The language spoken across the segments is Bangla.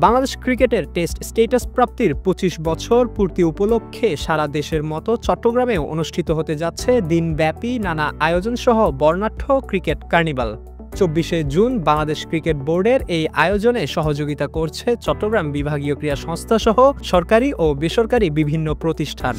বাংলাদেশ ক্রিকেটের টেস্ট স্ট্যাটাস প্রাপ্তির ২৫ বছর পূর্তি উপলক্ষে সারা দেশের মতো চট্টগ্রামেও অনুষ্ঠিত হতে যাচ্ছে দিনব্যাপী নানা আয়োজনসহ বর্ণাঢ্য ক্রিকেট কার্নিভাল। ২৪শে জুন বাংলাদেশ ক্রিকেট বোর্ডের এই আয়োজনে সহযোগিতা করছে চট্টগ্রাম বিভাগীয় ক্রীড়া সংস্থাসহ সরকারি ও বেসরকারি বিভিন্ন প্রতিষ্ঠান।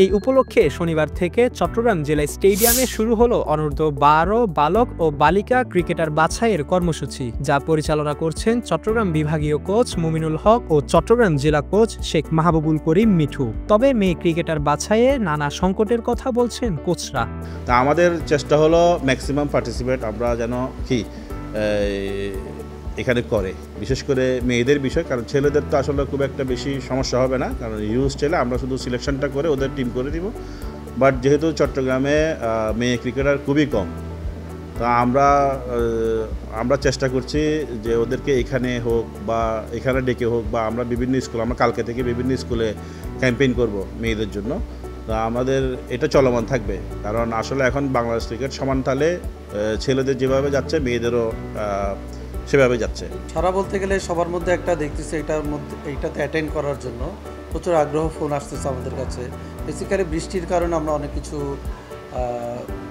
এই উপলক্ষে শনিবার থেকে চট্টগ্রাম জেলা স্টেডিয়ামে শুরু হলো অনূর্ধ্ব-১২ বালক ও বালিকা ক্রিকেটার বাছাইয়ের কর্মসূচি, যা পরিচালনা করছেন চট্টগ্রাম বিভাগীয় কোচ মুমিনুল হক ও চট্টগ্রাম জেলা কোচ শেখ মাহবুবুল করিম মিঠু। তবে মেয়ে ক্রিকেটার বাছাইয়ে নানা সংকটের কথা বলছেন কোচরা। তা আমাদের চেষ্টা হলো ম্যাক্সিমাম পার্টিসিপেট আমরা যেন এখানে করে, বিশেষ করে মেয়েদের বিষয়, কারণ ছেলেদের তো আসলে খুব একটা বেশি সমস্যা হবে না, কারণ ইউজ ছেলে আমরা শুধু সিলেকশনটা করে ওদের টিম করে দিব। বাট যেহেতু চট্টগ্রামে মেয়ে ক্রিকেটার খুবই কম, তো আমরা চেষ্টা করছি যে ওদেরকে এখানে হোক বা এখানে ডেকে হোক বা আমরা বিভিন্ন স্কুল, আমরা কালকে থেকে বিভিন্ন স্কুলে ক্যাম্পেইন করব মেয়েদের জন্য। তো আমাদের এটা চলমান থাকবে, কারণ আসলে এখন বাংলাদেশ ক্রিকেট সমান তালে ছেলেদের যেভাবে যাচ্ছে মেয়েদেরও সেভাবে যাচ্ছে। সারা বলতে গেলে সবার মধ্যে একটা দেখতেছি এইটাতে অ্যাটেন্ড করার জন্য প্রচুর আগ্রহ ফোন আসতেছে আমাদের কাছে। বেসিক্যালি বৃষ্টির কারণে আমরা অনেক কিছু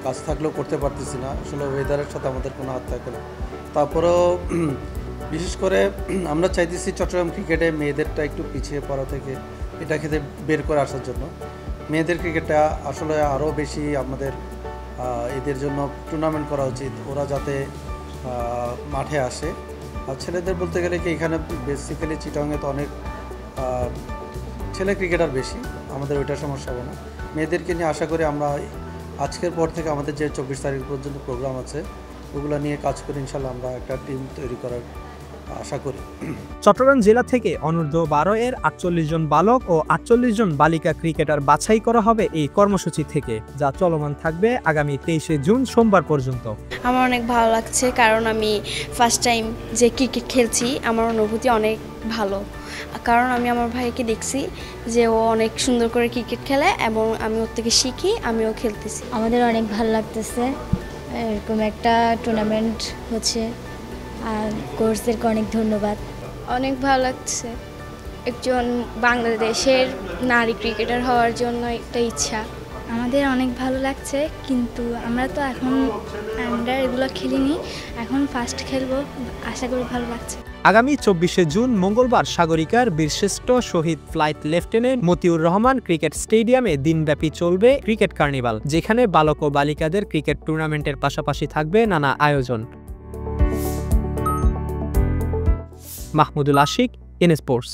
কাজ থাকলেও করতে পারতেছি না, আসলে ওয়েদারের সাথে আমাদের কোনো হাত থাকে না। তারপরেও বিশেষ করে আমরা চাইতেছি চট্টগ্রাম ক্রিকেটে মেয়েদেরটা একটু পিছিয়ে পড়া থেকে এটা খেতে বের করে আসার জন্য। মেয়েদের ক্রিকেটটা আসলে আরও বেশি আমাদের এদের জন্য টুর্নামেন্ট করা উচিত, ওরা যাতে মাঠে আসে। আর ছেলেদের বলতে গেলে কি এখানে বেসিক্যালি চিটাংয়ে তো অনেক ছেলে ক্রিকেটার বেশি, আমাদের ওইটা সমস্যা হবে না। মেয়েদেরকে নিয়ে আশা করি আমরা আজকের পর থেকে আমাদের যে ২৪ তারিখ পর্যন্ত প্রোগ্রাম আছে ওগুলো নিয়ে কাজ করে ইনশাল্লাহ আমরা একটা টিম তৈরি করার আশা করি। চট্টগ্রাম জেলা থেকে অনূর্ধ্ব-১২ এর ৪৮ জন বালক ও ৪৮ জন বালিকা ক্রিকেটার বাছাই করা হবে এই কর্মসূচি থেকে, যা চলমান থাকবে আগামী ২৩শে জুন সোমবার পর্যন্ত। আমার অনেক ভালো লাগছে, কারণ আমি ফার্স্ট টাইম যে ক্রিকেট খেলছি, আমার অনুভূতি অনেক ভালো, কারণ আমি আমার ভাইকে দেখছি যে ও অনেক সুন্দর করে ক্রিকেট খেলে এবং আমি ওর থেকে শিখি, আমিও খেলতেছি। আমাদের অনেক ভালো লাগতেছে, এরকম একটা টুর্নামেন্ট হচ্ছে, আর কোচদেরকে অনেক ধন্যবাদ। অনেক ভালো লাগছে, একজন বাংলাদেশের নারী ক্রিকেটার হওয়ার জন্য একটা ইচ্ছা। আমাদের অনেক ভালো লাগছে, কিন্তু আমরা তো এখন আন্ডার এগুলো খেলিনি, এখন ফার্স্ট খেলবো, আশা করি ভালো লাগছে। আগামী ২৪শে জুন মঙ্গলবার সাগরিকার বীরশ্রেষ্ঠ শহীদ flight lieutenant Motiur Rahman cricket স্টেডিয়ামে দিনব্যাপী চলবে ক্রিকেট কার্নিভাল, যেখানে বালক ও বালিকাদের ক্রিকেট টুর্নামেন্টের পাশাপাশি থাকবে নানা আয়োজন। Mahmudul Ashik, N sports.